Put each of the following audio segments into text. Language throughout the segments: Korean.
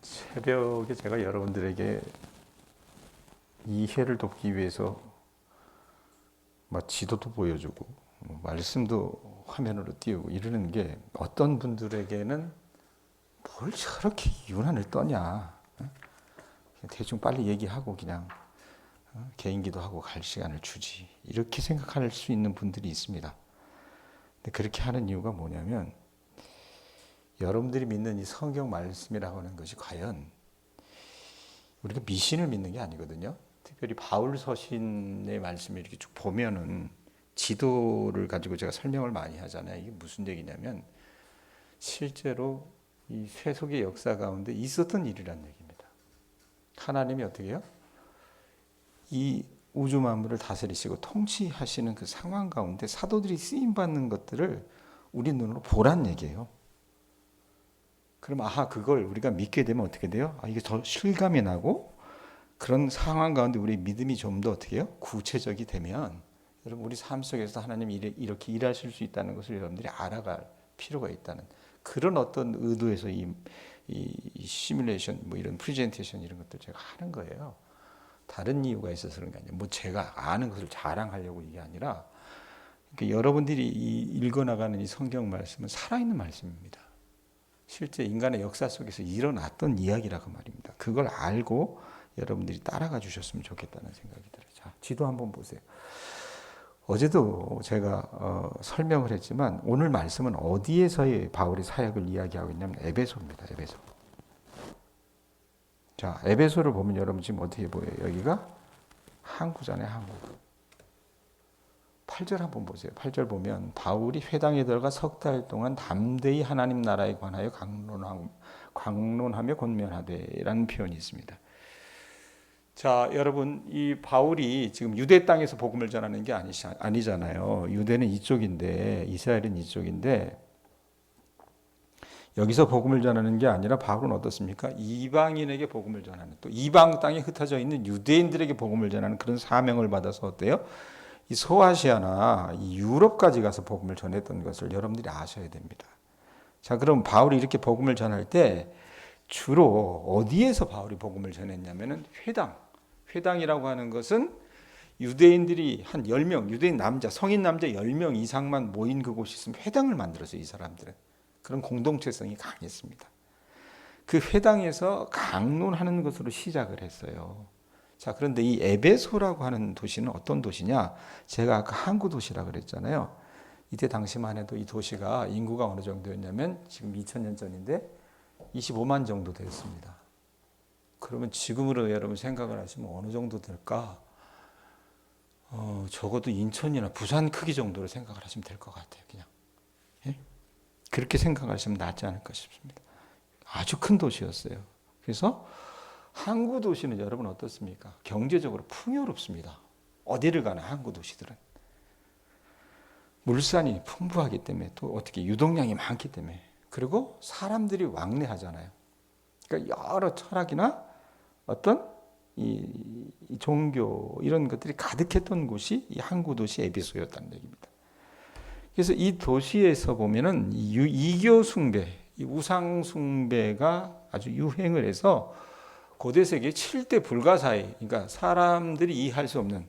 새벽에 제가 여러분들에게 이해를 돕기 위해서 지도도 보여주고 말씀도 화면으로 띄우고 이러는 게 어떤 분들에게는 뭘 저렇게 유난을 떠냐, 대충 빨리 얘기하고 그냥 개인기도 하고 갈 시간을 주지, 이렇게 생각할 수 있는 분들이 있습니다. 근데 그렇게 하는 이유가 뭐냐면, 여러분들이 믿는 이 성경 말씀이라고 하는 것이 과연 우리가 미신을 믿는 게 아니거든요. 특별히 바울 서신의 말씀을 이렇게 쭉 보면은 지도를 가지고 제가 설명을 많이 하잖아요. 이게 무슨 얘기냐면, 실제로 이 세속의 역사 가운데 있었던 일이란 얘기입니다. 하나님이 어떻게 해요? 이 우주 만물을 다스리시고 통치하시는 그 상황 가운데 사도들이 쓰임 받는 것들을 우리 눈으로 보란 얘기예요. 그럼 그걸 우리가 믿게 되면 어떻게 돼요? 이게 더 실감이 나고, 그런 상황 가운데 우리 믿음이 좀 더 어떻게 해요? 구체적이 되면, 여러분 우리 삶 속에서 하나님이 이렇게 일하실 수 있다는 것을 여러분들이 알아갈 필요가 있다는, 그런 어떤 의도에서 이 시뮬레이션, 이런 프레젠테이션 이런 것들 제가 하는 거예요. 다른 이유가 있어서 그런 게 아니에요. 제가 아는 것을 자랑하려고 이게 아니라, 그러니까 여러분들이 읽어나가는 이 성경 말씀은 살아있는 말씀입니다. 실제 인간의 역사 속에서 일어났던 이야기라고 말입니다. 그걸 알고 여러분들이 따라가 주셨으면 좋겠다는 생각이 들어요. 자, 지도 한번 보세요. 어제도 제가 설명을 했지만, 오늘 말씀은 어디에서의 바울의 사역을 이야기하고 있냐면 에베소입니다. 에베소. 자, 에베소를 보면 여러분 지금 어떻게 보여요? 여기가 항구잖아요, 항구. 8절 한번 보세요. 8절 보면 바울이 회당에 들어가 석 달 동안 담대히 하나님 나라에 관하여 강론하며 권면하되라는 표현이 있습니다. 자, 여러분, 이 바울이 지금 유대 땅에서 복음을 전하는 게 아니잖아요. 유대는 이쪽인데, 이스라엘은 이쪽인데, 여기서 복음을 전하는 게 아니라 바울은 어떻습니까? 이방인에게 복음을 전하는, 또 이방 땅에 흩어져 있는 유대인들에게 복음을 전하는 그런 사명을 받아서 어때요? 이 소아시아나 이 유럽까지 가서 복음을 전했던 것을 여러분들이 아셔야 됩니다. 자, 그럼 바울이 이렇게 복음을 전할 때 주로 어디에서 바울이 복음을 전했냐면은 회당이라고 하는 것은 유대인들이 한 10명, 유대인 남자, 성인 남자 10명 이상만 모인 그곳이 있으면 회당을 만들었어요. 이 사람들은. 그런 공동체성이 강했습니다. 그 회당에서 강론하는 것으로 시작을 했어요. 자, 그런데 이 에베소라고 하는 도시는 어떤 도시냐? 제가 아까 항구 도시라고 그랬잖아요. 이때 당시만 해도 이 도시가 인구가 어느 정도였냐면, 지금 2000년 전인데 25만 정도 됐습니다. 그러면 지금으로 여러분 생각을 하시면 어느 정도 될까? 적어도 인천이나 부산 크기 정도로 생각을 하시면 될 것 같아요. 그냥. 예? 그렇게 생각하시면 낫지 않을까 싶습니다. 아주 큰 도시였어요. 그래서 항구 도시는 여러분 어떻습니까? 경제적으로 풍요롭습니다. 어디를 가나 항구 도시들은. 물산이 풍부하기 때문에, 또 어떻게 유동량이 많기 때문에, 그리고 사람들이 왕래하잖아요. 그러니까 여러 철학이나 어떤 이 종교 이런 것들이 가득했던 곳이 이 항구 도시 에베소였다는 얘기입니다. 그래서 이 도시에서 보면은 이교 숭배, 이 우상 숭배가 아주 유행을 해서 고대 세계 7대 불가사의, 그러니까 사람들이 이해할 수 없는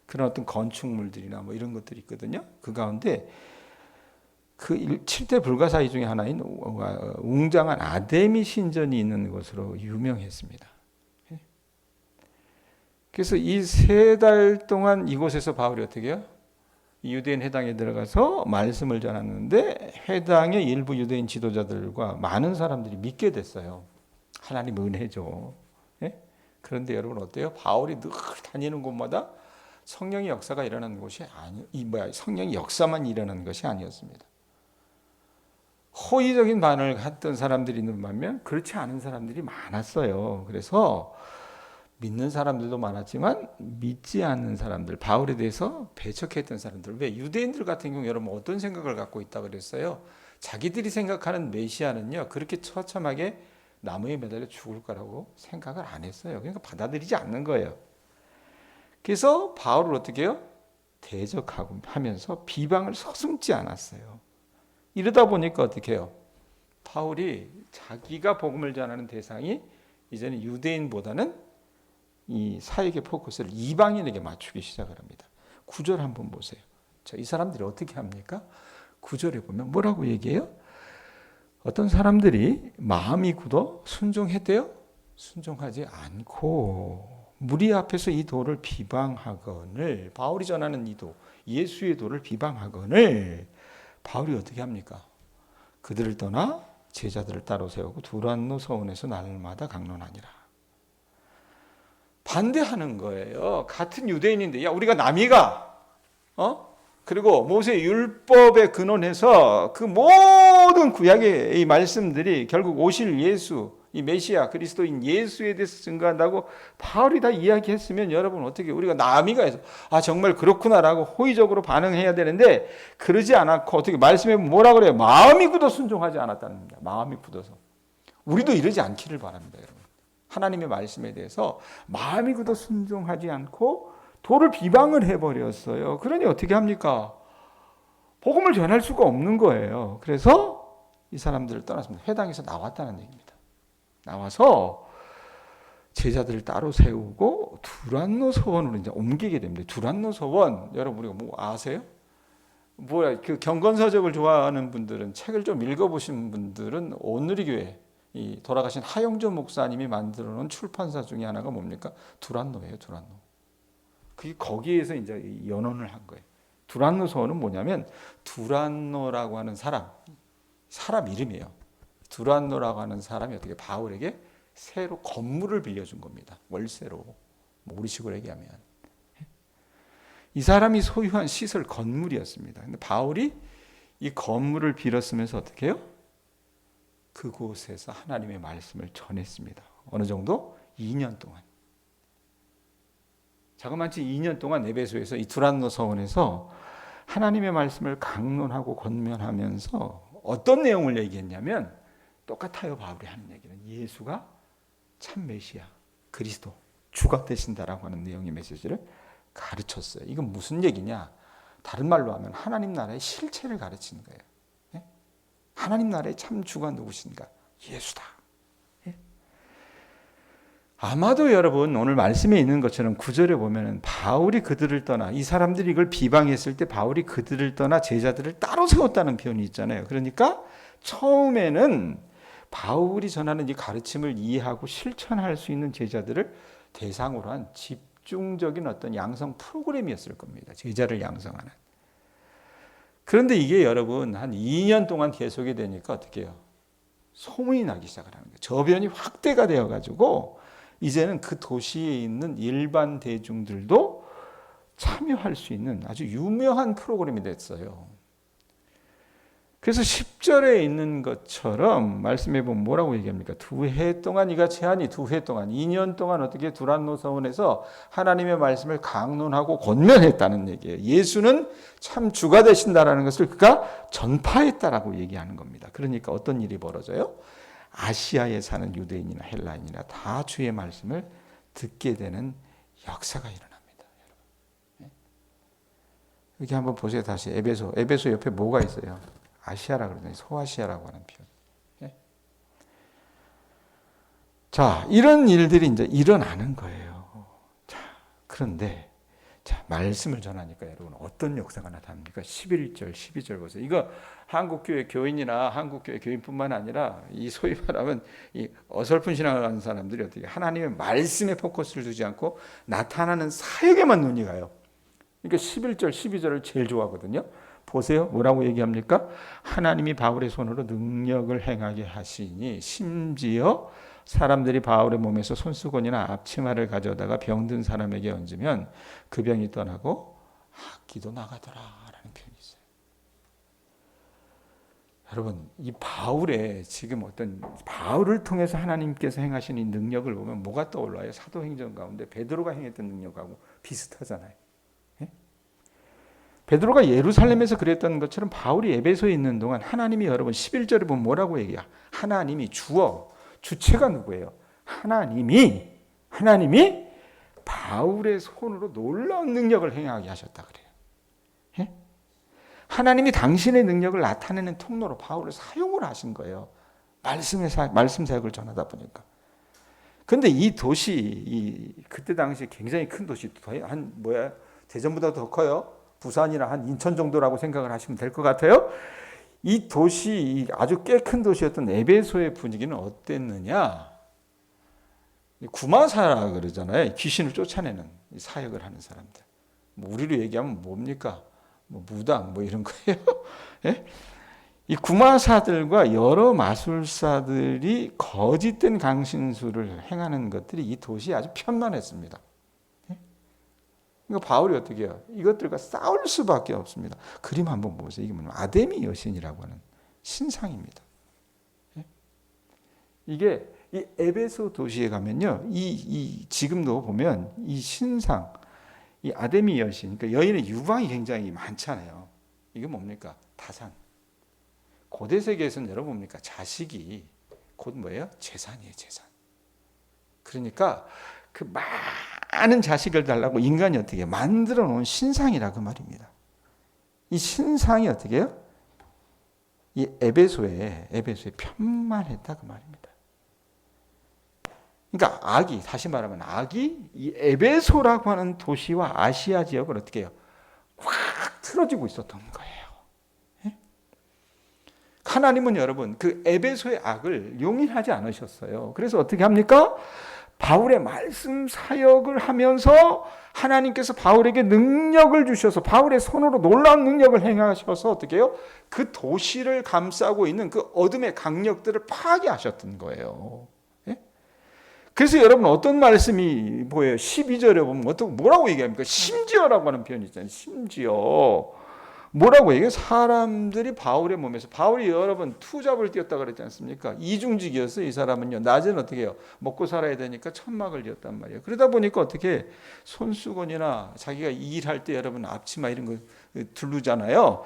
그런 어떤 건축물들이나 이런 것들이 있거든요. 그 가운데 그 7대 불가사의 중에 하나인 웅장한 아데미 신전이 있는 것으로 유명했습니다. 그래서 이 3달 동안 이곳에서 바울이 어떻게 해요? 유대인 회당에 들어가서 말씀을 전하는데, 회당의 일부 유대인 지도자들과 많은 사람들이 믿게 됐어요. 하나님 은혜죠. 예? 그런데 여러분 어때요? 바울이 늘 다니는 곳마다 성령의 역사가 일어나는 곳이 성령의 역사만 일어나는 것이 아니었습니다. 호의적인 반응을 했던 사람들이 있는 반면 그렇지 않은 사람들이 많았어요. 그래서 믿는 사람들도 많았지만 믿지 않는 사람들, 바울에 대해서 배척했던 사람들. 왜? 유대인들 같은 경우 여러분 어떤 생각을 갖고 있다 그랬어요? 자기들이 생각하는 메시아는요, 그렇게 처참하게 나무에 매달려 죽을 거라고 생각을 안 했어요. 그러니까 받아들이지 않는 거예요. 그래서 바울을 어떻게 해요? 대적하고 하면서 비방을 서슴지 않았어요. 이러다 보니까 어떻게 해요? 바울이 자기가 복음을 전하는 대상이 이제는 유대인보다는 이 사역의 포커스를 이방인에게 맞추기 시작을 합니다. 9절 한번 보세요. 자, 이 사람들이 어떻게 합니까? 9절에 보면 뭐라고 얘기해요? 어떤 사람들이 마음이 굳어 순종했대요? 순종하지 않고 무리 앞에서 이 도를 비방하거늘, 바울이 전하는 이 도, 예수의 도를 비방하거늘, 바울이 어떻게 합니까? 그들을 떠나 제자들을 따로 세우고 두란노 서원에서 날마다 강론하니라. 반대하는 거예요. 같은 유대인인데, 야, 우리가 남이가, 그리고 모세 율법에 근원해서 그 모든 구약의 이 말씀들이 결국 오실 예수, 이 메시아 그리스도인 예수에 대해서 증거한다고 바울이 다 이야기했으면 여러분 어떻게 우리가 남이가 해서 정말 그렇구나라고 호의적으로 반응해야 되는데, 그러지 않았고 어떻게 말씀에 뭐라 그래요? 마음이 굳어 순종하지 않았다는 겁니다. 마음이 굳어서. 우리도 이러지 않기를 바랍니다, 여러분. 하나님의 말씀에 대해서 마음이 굳어 순종하지 않고 도를 비방을 해버렸어요. 그러니 어떻게 합니까? 복음을 전할 수가 없는 거예요. 그래서 이 사람들을 떠났습니다. 회당에서 나왔다는 얘기입니다. 나와서 제자들을 따로 세우고 두란노 서원으로 이제 옮기게 됩니다. 두란노 서원, 여러분 우리가 뭐 아세요? 뭐야, 그 경건서적을 좋아하는 분들은, 책을 좀 읽어보신 분들은 오늘의 교회 이 돌아가신 하영조 목사님이 만들어 놓은 출판사 중에 하나가 뭡니까? 두란노예요, 두란노. 그게 거기에서 이제 연원을 한 거예요. 두란노 서원은 뭐냐면, 두란노라고 하는 사람 이름이에요. 두란노라고 하는 사람이 어떻게 바울에게 새로 건물을 빌려준 겁니다. 월세로. 뭐 우리식으로 얘기하면. 이 사람이 소유한 시설 건물이었습니다. 근데 바울이 이 건물을 빌었으면서 어떻게 해요? 그곳에서 하나님의 말씀을 전했습니다. 어느 정도? 2년 동안. 자그마치 2년 동안 에베소에서 이 두란노 서원에서 하나님의 말씀을 강론하고 권면하면서 어떤 내용을 얘기했냐면, 똑같아요. 바울이 하는 얘기는 예수가 참 메시아 그리스도 주가 되신다라고 하는 내용의 메시지를 가르쳤어요. 이건 무슨 얘기냐? 다른 말로 하면 하나님 나라의 실체를 가르치는 거예요. 예? 하나님 나라의 참 주가 누구신가? 예수다. 예? 아마도 여러분 오늘 말씀에 있는 것처럼 9절에 보면은 바울이 그들을 떠나, 이 사람들이 이걸 비방했을 때 바울이 그들을 떠나 제자들을 따로 세웠다는 표현이 있잖아요. 그러니까 처음에는 바울이 전하는 이 가르침을 이해하고 실천할 수 있는 제자들을 대상으로 한 집중적인 어떤 양성 프로그램이었을 겁니다. 제자를 양성하는. 그런데 이게 여러분 한 2년 동안 계속이 되니까 어떻게 해요? 소문이 나기 시작을 하는 거예요. 저변이 확대가 되어가지고 이제는 그 도시에 있는 일반 대중들도 참여할 수 있는 아주 유명한 프로그램이 됐어요. 그래서 10절에 있는 것처럼 말씀해 보면 뭐라고 얘기합니까? 2해 동안 이같이 하니 2해 동안 2년 동안 어떻게 두란노 서원에서 하나님의 말씀을 강론하고 권면했다는 얘기예요. 예수는 참 주가 되신다라는 것을 그가 전파했다라고 얘기하는 겁니다. 그러니까 어떤 일이 벌어져요? 아시아에 사는 유대인이나 헬라인이나 다 주의 말씀을 듣게 되는 역사가 일어납니다. 여러분. 여기 한번 보세요. 다시 에베소 옆에 뭐가 있어요? 아시아라 그러더니 소아시아라고 하는 표현. 예? 자, 이런 일들이 이제 일어나는 거예요. 자, 그런데 말씀을 전하니까 여러분 어떤 역사가 나타납니까? 11절, 12절 보세요. 이거 한국교회 교인이나 한국교회 교인뿐만 아니라 이 소위 말하면 이 어설픈 신앙을 하는 사람들이 어떻게 하나님의 말씀에 포커스를 두지 않고 나타나는 사역에만 눈이 가요. 그러니까 11절, 12절을 제일 좋아하거든요. 보세요. 뭐라고 얘기합니까? 하나님이 바울의 손으로 능력을 행하게 하시니 심지어 사람들이 바울의 몸에서 손수건이나 앞치마를 가져다가 병든 사람에게 얹으면 그 병이 떠나고 악기도 나가더라라는 표현이 있어요. 여러분, 이 바울의 지금 어떤 바울을 통해서 하나님께서 행하신 이 능력을 보면 뭐가 떠올라요? 사도행전 가운데 베드로가 행했던 능력하고 비슷하잖아요. 베드로가 예루살렘에서 그랬던 것처럼 바울이 에베소에 있는 동안 하나님이 여러분 11절에 보면 뭐라고 얘기해요? 하나님이 주체가 누구예요? 하나님이 바울의 손으로 놀라운 능력을 행하게 하셨다 그래요. 예? 하나님이 당신의 능력을 나타내는 통로로 바울을 사용을 하신 거예요. 말씀 사역을 전하다 보니까. 근데 이 도시, 그때 당시 굉장히 큰 도시, 대전보다 더 커요. 부산이나 한 인천 정도라고 생각을 하시면 될 것 같아요. 이 도시, 아주 꽤 큰 도시였던 에베소의 분위기는 어땠느냐? 구마사라 그러잖아요. 귀신을 쫓아내는 사역을 하는 사람들. 우리로 얘기하면 뭡니까? 무당 이런 거예요. 예? 이 구마사들과 여러 마술사들이 거짓된 강신술을 행하는 것들이 이 도시에 아주 편만했습니다. 그러니까 바울이 어떻게 해요? 이것들과 싸울 수밖에 없습니다. 그림 한번 보세요. 이게 뭐냐면 아데미 여신이라고 하는 신상입니다. 이게 이 에베소 도시에 가면요, 지금도 보면 이 신상, 이 아데미 여신, 그러니까 여인의 유방이 굉장히 많잖아요. 이게 뭡니까? 다산. 고대 세계에서는 여러분 뭡니까? 자식이 곧 뭐예요? 재산이에요, 재산. 그러니까 그 많은 자식을 달라고 인간이 어떻게 해요? 만들어 놓은 신상이라 그 말입니다. 이 신상이 어떻게 해요? 이 에베소에 편만했다 그 말입니다. 그러니까 다시 말하면 악이 이 에베소라고 하는 도시와 아시아 지역을 어떻게 해요? 확 틀어지고 있었던 거예요. 하나님은 여러분 그 에베소의 악을 용인하지 않으셨어요. 그래서 어떻게 합니까? 바울의 말씀 사역을 하면서 하나님께서 바울에게 능력을 주셔서 바울의 손으로 놀라운 능력을 행하셔서 어떻게 해요? 그 도시를 감싸고 있는 그 어둠의 강력들을 파괴하셨던 거예요. 그래서 여러분 어떤 말씀이 보여요? 12절에 보면 뭐라고 얘기합니까? 심지어라고 하는 표현이 있잖아요. 심지어. 뭐라고 얘기해요? 사람들이 바울의 몸에서, 바울이 여러 번 투잡을 뛰었다 그랬지 않습니까? 이중직이었어요. 이 사람은요. 낮에는 어떻게 해요? 먹고 살아야 되니까 천막을 지었단 말이에요. 그러다 보니까 어떻게 손수건이나 자기가 일할 때 여러분 앞치마 이런 거 두르잖아요.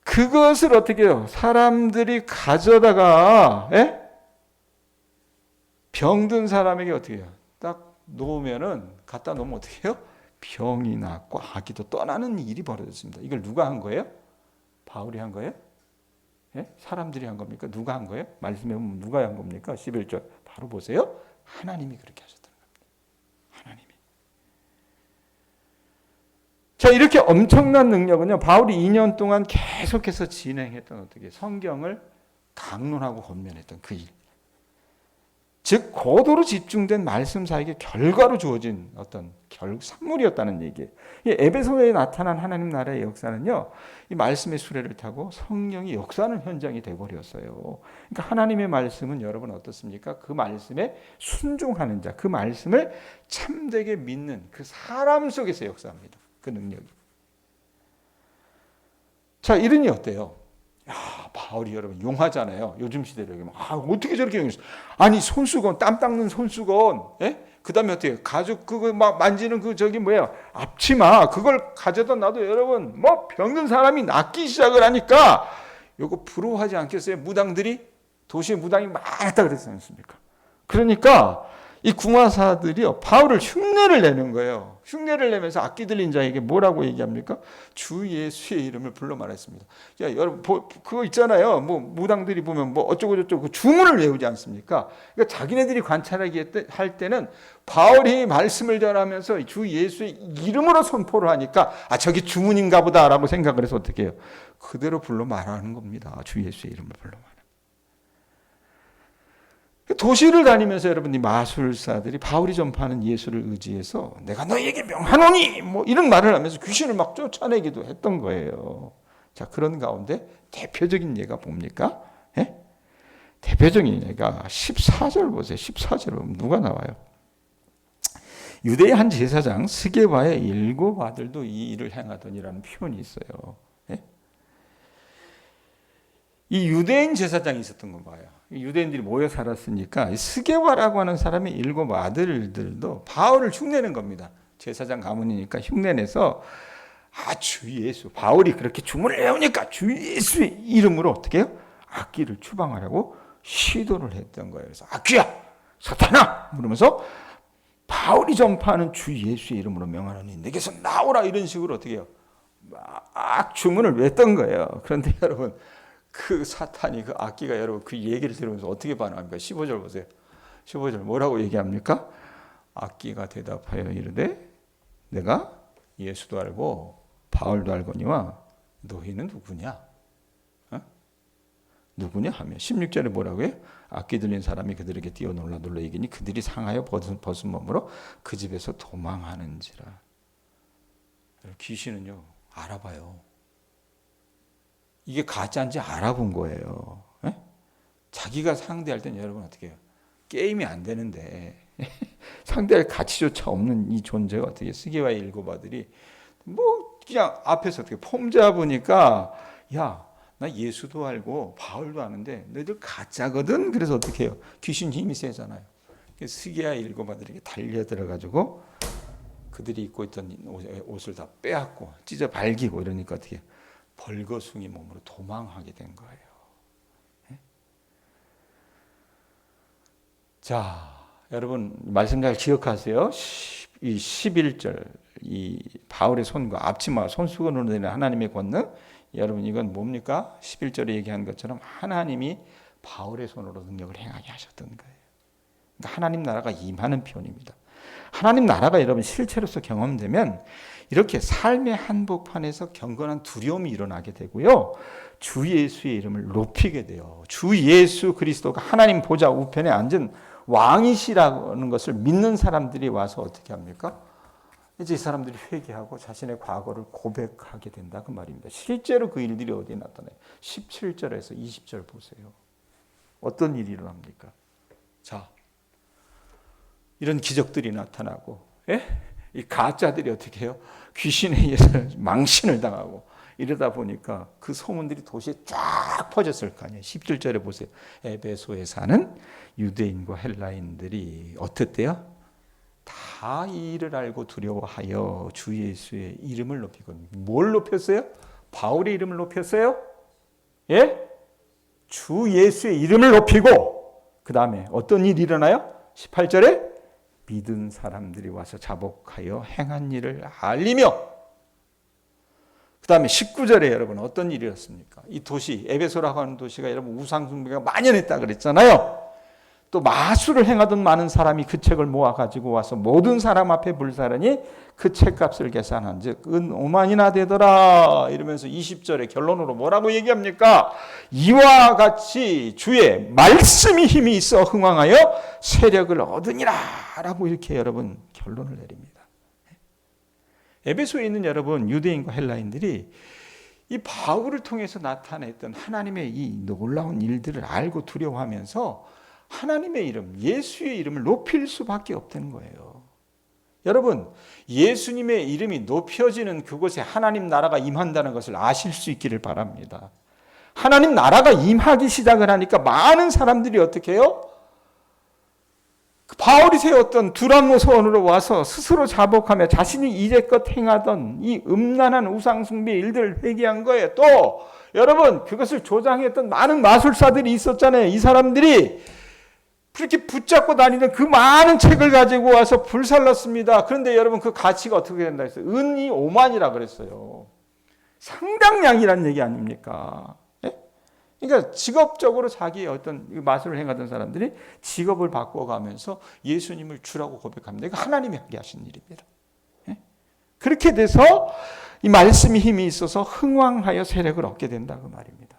그것을 어떻게 해요? 사람들이 가져다가 병든 사람에게 어떻게 해요? 딱 놓으면은 갖다 놓으면 어떻게 해요? 병이 낫고 아기도 떠나는 일이 벌어졌습니다. 이걸 누가 한 거예요? 바울이 한 거예요? 사람들이 한 겁니까? 누가 한 거예요? 말씀에 보면 누가 한 겁니까? 11절 바로 보세요. 하나님이 그렇게 하셨다는 겁니다. 하나님이. 자, 이렇게 엄청난 능력은요, 바울이 2년 동안 계속해서 진행했던 어떻게 성경을 강론하고 권면했던 그 일. 즉 고도로 집중된 말씀 사역의 결과로 주어진 어떤 산물이었다는 얘기예요. 이 에베소에 나타난 하나님 나라의 역사는요, 이 말씀의 수레를 타고 성령이 역사하는 현장이 되어버렸어요. 그러니까 하나님의 말씀은 여러분 어떻습니까? 그 말씀에 순종하는 자, 그 말씀을 참되게 믿는 그 사람 속에서 역사합니다. 그 능력이. 자, 이러니 어때요? 바울이 여러분 용하잖아요. 요즘 시대로 얘기하면 어떻게 저렇게 용했어? 아니 손수건, 땀 닦는 손수건, 그 다음에 어떻게 가죽 그거 막 만지는 그 앞치마 그걸 가져다 놔도 여러분 병든 사람이 낫기 시작을 하니까 요거 부러워하지 않겠어요? 무당들이 도시에 무당이 많다 그랬지 않습니까? 그러니까 이 구마사들이요 바울을 흉내를 내는 거예요. 흉내를 내면서 악기 들린 자에게 뭐라고 얘기합니까? 주 예수의 이름을 불러 말했습니다. 야, 여러분 그거 있잖아요. 무당들이 보면 어쩌고 저쩌고 주문을 외우지 않습니까? 그러니까 자기네들이 관찰하기 할 때는 바울이 말씀을 전하면서 주 예수의 이름으로 선포를 하니까 저기 주문인가 보다라고 생각을 해서 어떻게 해요? 그대로 불러 말하는 겁니다. 주 예수의 이름을 불러 말하는. 도시를 다니면서 여러분 이 마술사들이 바울이 전파하는 예수를 의지해서 내가 너희에게 명하노니 이런 말을 하면서 귀신을 막 쫓아내기도 했던 거예요. 자, 그런 가운데 대표적인 예가 뭡니까? 대표적인 예가 14절 보세요. 14절 보면 누가 나와요? 유대의 한 제사장 스게바의 7 아들도 이 일을 행하더니라는 표현이 있어요. 이 유대인 제사장이 있었던 거 봐요. 유대인들이 모여 살았으니까 스게바라고 하는 사람의 7 아들들도 바울을 흉내낸 겁니다. 제사장 가문이니까 흉내내서 주 예수, 바울이 그렇게 주문을 외우니까 주 예수의 이름으로 어떻게 해요? 악기를 추방하려고 시도를 했던 거예요. 그래서 악기야, 사탄아! 그러면서 바울이 전파하는 주 예수의 이름으로 명하노니 내게서 나오라 이런 식으로 어떻게 해요? 막 주문을 외웠던 거예요. 그런데 여러분 그 사탄이 그 악기가 여러분 그 얘기를 들으면서 어떻게 반응합니까? 15절 보세요. 15절 뭐라고 얘기합니까? 악기가 대답하여 이르되 내가 예수도 알고 바울도 알거니와 너희는 누구냐? 누구냐 하면 16절에 뭐라고 해요? 악기 들린 사람이 그들에게 뛰어놀라 놀라 이기니 그들이 상하여 벗은 몸으로 그 집에서 도망하는지라. 귀신은요 알아봐요. 이게 가짜인지 알아본 거예요. 에? 자기가 상대할 때는 여러분 어떻게 해요? 게임이 안 되는데 상대할 가치조차 없는 이 존재가 어떻게 스게와 일곱 아들이 뭐 그냥 앞에서 어떻게 폼 잡으니까 야 나 예수도 알고 바울도 아는데 너희들 가짜거든. 그래서 어떻게 해요? 귀신 힘이 세잖아요. 스게와 일곱 아들에게 달려들어가지고 그들이 입고 있던 옷을 다 빼앗고 찢어 발기고 이러니까 어떻게 해요? 벌거숭이 몸으로 도망하게 된 거예요. 자, 여러분 말씀 잘 기억하세요. 이 11절 이 바울의 손과 앞치마 손수건으로 되는 하나님의 권능. 여러분 이건 뭡니까? 11절에 얘기한 것처럼 하나님이 바울의 손으로 능력을 행하게 하셨던 거예요. 그러니까 하나님 나라가 임하는 표현입니다. 하나님 나라가 여러분 실체로서 경험되면 이렇게 삶의 한복판에서 경건한 두려움이 일어나게 되고요. 주 예수의 이름을 높이게 돼요. 주 예수 그리스도가 하나님 보좌 우편에 앉은 왕이시라는 것을 믿는 사람들이 와서 어떻게 합니까? 이제 이 사람들이 회개하고 자신의 과거를 고백하게 된다 그 말입니다. 실제로 그 일들이 어디에 나타나요? 17절에서 20절 보세요. 어떤 일이 일어납니까? 자, 이런 기적들이 나타나고 이 가짜들이 어떻게 해요? 귀신에 의해서 망신을 당하고 이러다 보니까 그 소문들이 도시에 쫙 퍼졌을 거 아니에요. 17절에 보세요. 에베소에 사는 유대인과 헬라인들이 어땠대요? 다 이 일을 알고 두려워하여 주 예수의 이름을 높이고 뭘 높였어요? 바울의 이름을 높였어요? 예? 주 예수의 이름을 높이고 그 다음에 어떤 일이 일어나요? 18절에 믿은 사람들이 와서 자복하여 행한 일을 알리며 그 다음에 19절에 여러분 어떤 일이었습니까? 이 도시 에베소라고 하는 도시가 여러분 우상숭배가 만연했다 그랬잖아요. 또 마술을 행하던 많은 사람이 그 책을 모아가지고 와서 모든 사람 앞에 불사르니 그 책값을 계산한 즉 은 5만이나 되더라 이러면서 20절에 결론으로 뭐라고 얘기합니까? 이와 같이 주의 말씀이 힘이 있어 흥왕하여 세력을 얻으니라 라고 이렇게 여러분 결론을 내립니다. 에베소에 있는 여러분 유대인과 헬라인들이 이 바울을 통해서 나타냈던 하나님의 이 놀라운 일들을 알고 두려워하면서 하나님의 이름, 예수의 이름을 높일 수밖에 없다는 거예요. 여러분, 예수님의 이름이 높여지는 그곳에 하나님 나라가 임한다는 것을 아실 수 있기를 바랍니다. 하나님 나라가 임하기 시작을 하니까 많은 사람들이 어떻게 해요? 바울이 세웠던 두란노 소원으로 와서 스스로 자복하며 자신이 이제껏 행하던 이 음란한 우상숭배 일들을 회개한 거예요. 또 여러분 그것을 조장했던 많은 마술사들이 있었잖아요. 이 사람들이 그렇게 붙잡고 다니던 그 많은 책을 가지고 와서 불살랐습니다. 그런데 여러분 그 가치가 어떻게 된다 했어요? 은이 5만이라 그랬어요. 상당량이라는 얘기 아닙니까? 네? 그러니까 직업적으로 자기의 어떤 마술을 행하던 사람들이 직업을 바꿔가면서 예수님을 주라고 고백합니다. 이거 하나님이 하게 하신 일입니다. 네? 그렇게 돼서 이 말씀이 힘이 있어서 흥왕하여 세력을 얻게 된다 그 말입니다.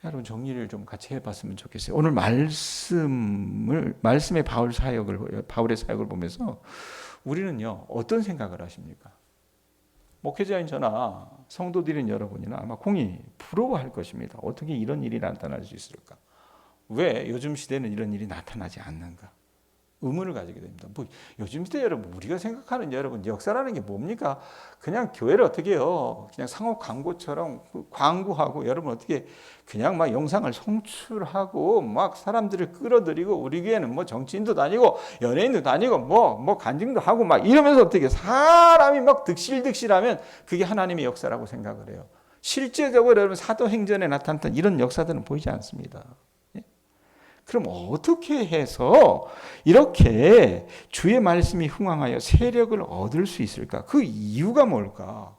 여러분 정리를 좀 같이 해봤으면 좋겠어요. 오늘 말씀의 바울의 사역을 보면서 우리는요 어떤 생각을 하십니까? 목회자인 저나 성도들인 여러분이나 아마 공히 부러워할 것입니다. 어떻게 이런 일이 나타날 수 있을까? 왜 요즘 시대는 이런 일이 나타나지 않는가? 의문을 가지게 됩니다. 뭐 요즘 시대 여러분 우리가 생각하는 여러분 역사라는 게 뭡니까? 그냥 교회를 어떻게 해요? 그냥 상업 광고처럼 광고하고 여러분 어떻게 그냥 막 영상을 송출하고 막 사람들을 끌어들이고 우리 교회는 뭐 정치인도 다니고 연예인도 다니고 뭐 간증도 하고 막 이러면서 어떻게 사람이 막 득실득실하면 그게 하나님의 역사라고 생각을 해요. 실제적으로 여러분 사도행전에 나타났던 이런 역사들은 보이지 않습니다. 그럼 어떻게 해서 이렇게 주의 말씀이 흥왕하여 세력을 얻을 수 있을까? 그 이유가 뭘까?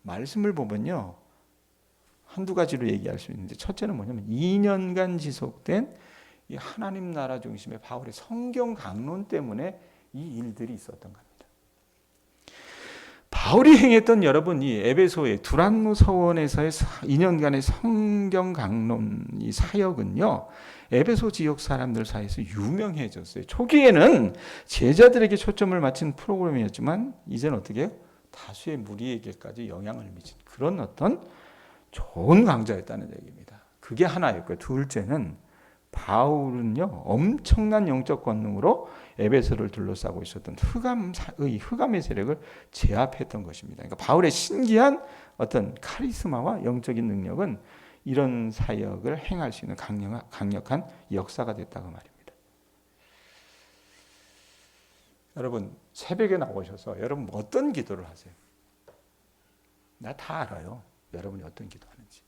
말씀을 보면요. 한두 가지로 얘기할 수 있는데, 첫째는 뭐냐면 2년간 지속된 이 하나님 나라 중심의 바울의 성경 강론 때문에 이 일들이 있었던 겁니다. 바울이 행했던 여러분 이 에베소의 두란노 서원에서의 2년간의 성경 강론 이 사역은요, 에베소 지역 사람들 사이에서 유명해졌어요. 초기에는 제자들에게 초점을 맞춘 프로그램이었지만 이제는 어떻게 해요? 다수의 무리에게까지 영향을 미친 그런 어떤 좋은 강좌였다는 얘기입니다. 그게 하나였고요. 둘째는 바울은요, 엄청난 영적 권능으로 에베소를 둘러싸고 있었던 흑암의 세력을 제압했던 것입니다. 그러니까 바울의 신기한 어떤 카리스마와 영적인 능력은 이런 사역을 행할 수 있는 강력한 역사가 됐다고 말입니다. 여러분, 새벽에 나오셔서 여러분 어떤 기도를 하세요? 나 다 알아요. 여러분이 어떤 기도하는지.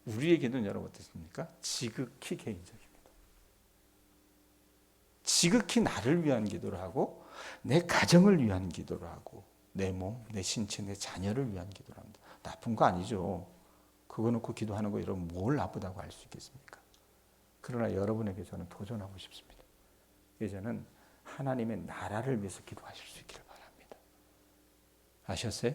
우리의 기도는 여러분 어떻습니까? 지극히 개인적입니다. 지극히 나를 위한 기도를 하고 내 가정을 위한 기도를 하고 내 몸, 내 신체, 내 자녀를 위한 기도를 합니다. 나쁜 거 아니죠. 그거 놓고 기도하는 거 여러분 뭘 나쁘다고 할 수 있겠습니까? 그러나 여러분에게 저는 도전하고 싶습니다. 이제는 하나님의 나라를 위해서 기도하실 수 있기를 바랍니다. 아셨어요?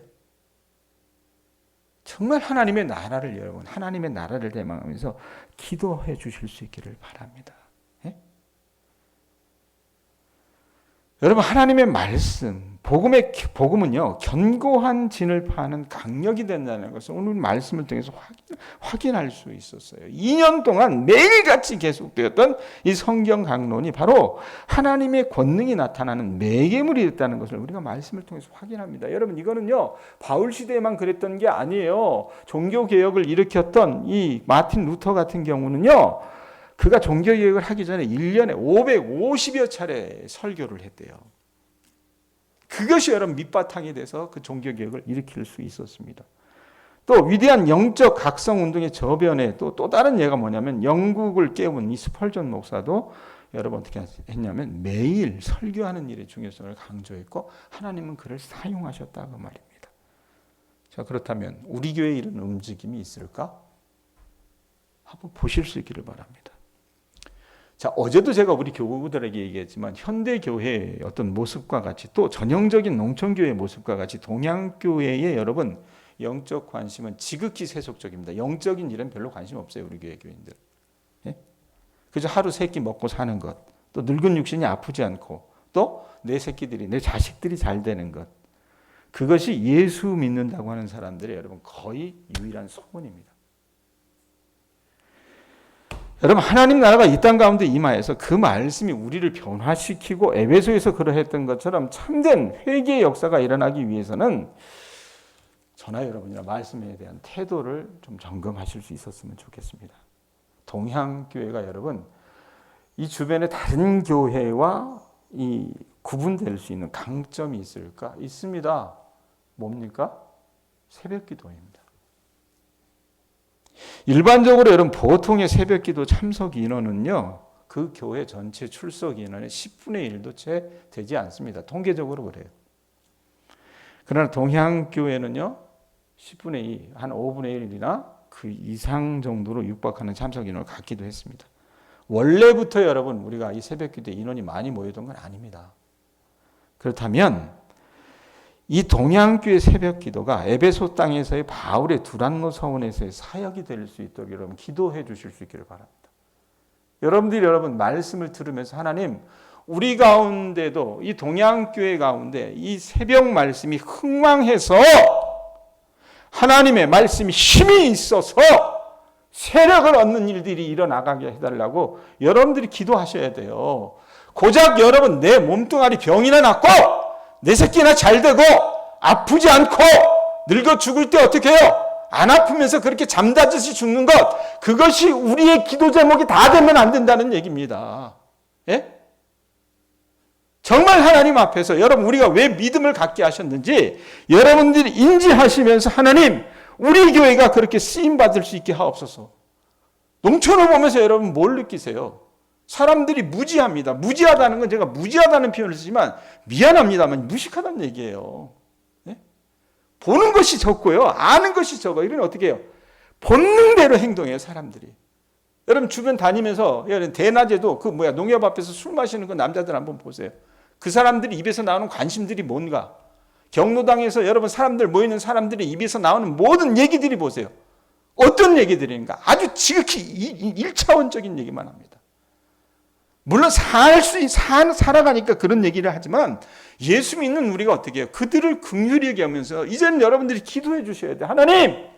정말 하나님의 나라를 여러분, 하나님의 나라를 대망하면서 기도해 주실 수 있기를 바랍니다. 예? 여러분, 하나님의 말씀, 복음은요, 견고한 진을 파는 강력이 된다는 것을 오늘 말씀을 통해서 확인할 수 있었어요. 2년 동안 매일같이 계속되었던 이 성경 강론이 바로 하나님의 권능이 나타나는 매개물이 됐다는 것을 우리가 말씀을 통해서 확인합니다. 여러분, 이거는요, 바울 시대에만 그랬던 게 아니에요. 종교개혁을 일으켰던 이 마틴 루터 같은 경우는요, 그가 종교개혁을 하기 전에 1년에 550여 차례 설교를 했대요. 그것이 여러분 밑바탕이 돼서 그 종교개혁을 일으킬 수 있었습니다. 또 위대한 영적 각성운동의 저변에 또 다른 예가 뭐냐면 영국을 깨운 이 스펄전 목사도 여러분 어떻게 했냐면 매일 설교하는 일의 중요성을 강조했고 하나님은 그를 사용하셨다고 말입니다. 자, 그렇다면 우리 교회에 이런 움직임이 있을까? 한번 보실 수 있기를 바랍니다. 자, 어제도 제가 우리 교우들에게 얘기했지만 현대교회의 어떤 모습과 같이 또 전형적인 농촌교회의 모습과 같이 동양교회의 여러분 영적 관심은 지극히 세속적입니다. 영적인 일은 별로 관심 없어요. 우리 교회 교인들. 예? 그저 하루 세 끼 먹고 사는 것, 또 늙은 육신이 아프지 않고 또 내 새끼들이, 내 자식들이 잘 되는 것, 그것이 예수 믿는다고 하는 사람들의 여러분 거의 유일한 소원입니다. 여러분, 하나님 나라가 이 땅 가운데 임하여서 그 말씀이 우리를 변화시키고 에베소에서 그러했던 것처럼 참된 회개의 역사가 일어나기 위해서는 저나 여러분이나 말씀에 대한 태도를 좀 점검하실 수 있었으면 좋겠습니다. 동향교회가 여러분 이 주변의 다른 교회와 이 구분될 수 있는 강점이 있을까? 있습니다. 뭡니까? 새벽기도입니다. 일반적으로 여러분 보통의 새벽기도 참석 인원은요, 그 교회 전체 출석 인원의 10분의 1도 채 되지 않습니다. 통계적으로 그래요. 그러나 동향교회는요 10분의 2, 한 5분의 1이나 그 이상 정도로 육박하는 참석 인원을 갖기도 했습니다. 원래부터 여러분 우리가 이 새벽기도에 인원이 많이 모이던 건 아닙니다. 그렇다면 이 동양교회 새벽기도가 에베소 땅에서의 바울의 두란노 서원에서의 사역이 될 수 있도록 여러분 기도해 주실 수 있기를 바랍니다. 여러분들이 여러분 말씀을 들으면서 하나님 우리 가운데도 이 동양교회 가운데 이 새벽 말씀이 흥왕해서 하나님의 말씀이 힘이 있어서 세력을 얻는 일들이 일어나가게 해달라고 여러분들이 기도하셔야 돼요. 고작 여러분 내 몸뚱아리 병이나 낫고 내 새끼나 잘 되고 아프지 않고 늙어 죽을 때 어떻게 해요? 안 아프면서 그렇게 잠자듯이 죽는 것, 그것이 우리의 기도 제목이 다 되면 안 된다는 얘기입니다. 예? 정말 하나님 앞에서 여러분 우리가 왜 믿음을 갖게 하셨는지 여러분들이 인지하시면서 하나님 우리 교회가 그렇게 쓰임받을 수 있게 하옵소서. 농촌을 보면서 여러분 뭘 느끼세요? 사람들이 무지합니다. 무지하다는 건 제가 무지하다는 표현을 쓰지만 미안합니다만 무식하다는 얘기예요. 네? 보는 것이 적고요. 아는 것이 적어요. 이러면 어떻게 해요? 본능대로 행동해요, 사람들이. 여러분 주변 다니면서 대낮에도 농협 앞에서 술 마시는 그 남자들 한번 보세요. 그 사람들이 입에서 나오는 관심들이 뭔가. 경로당에서 여러분 사람들 모이는 사람들이 입에서 나오는 모든 얘기들이 보세요. 어떤 얘기들인가? 아주 지극히 일차원적인 얘기만 합니다. 물론 살아가니까 그런 얘기를 하지만 예수 믿는 우리가 어떻게 해요? 그들을 긍휼히 여기면서 이제는 여러분들이 기도해 주셔야 돼요. 하나님,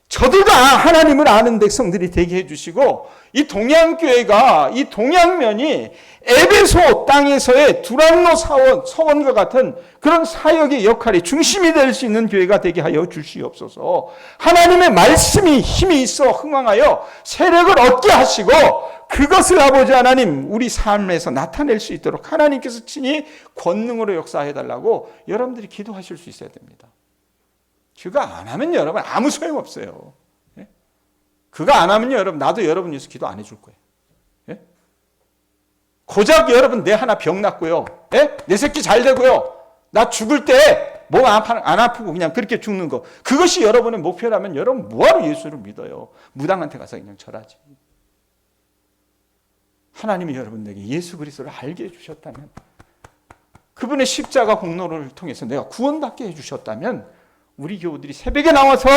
저도 다 하나님을 아는 백성들이 되게 해주시고 이 동양교회가 이 동양면이 에베소 땅에서의 두란노 서원과 같은 그런 사역의 역할이 중심이 될 수 있는 교회가 되게 하여 주시옵소서. 하나님의 말씀이 힘이 있어 흥왕하여 세력을 얻게 하시고 그것을 아버지 하나님 우리 삶에서 나타낼 수 있도록 하나님께서 친히 권능으로 역사해달라고 여러분들이 기도하실 수 있어야 됩니다. 그거 안 하면 여러분 아무 소용없어요. 예? 그거 안 하면 여러분 나도 여러분 위해서 기도 안 해줄 거예요. 예? 고작 여러분 내 하나 병 났고요. 예? 내 새끼 잘 되고요. 나 죽을 때 몸 안 아프고 그냥 그렇게 죽는 거. 그것이 여러분의 목표라면 여러분 뭐하러 예수를 믿어요. 무당한테 가서 그냥 절하지. 하나님이 여러분에게 예수 그리스도를 알게 해주셨다면 그분의 십자가 공로를 통해서 내가 구원받게 해주셨다면 우리 교우들이 새벽에 나와서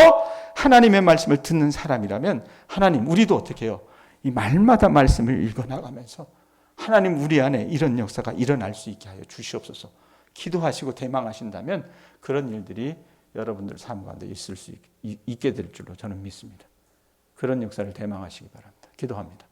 하나님의 말씀을 듣는 사람이라면 하나님 우리도 어떻게 해요? 이 말마다 말씀을 읽어나가면서 하나님 우리 안에 이런 역사가 일어날 수 있게 하여 주시옵소서. 기도하시고 대망하신다면 그런 일들이 여러분들 삶 가운데 있게 될 줄로 저는 믿습니다. 그런 역사를 대망하시기 바랍니다. 기도합니다.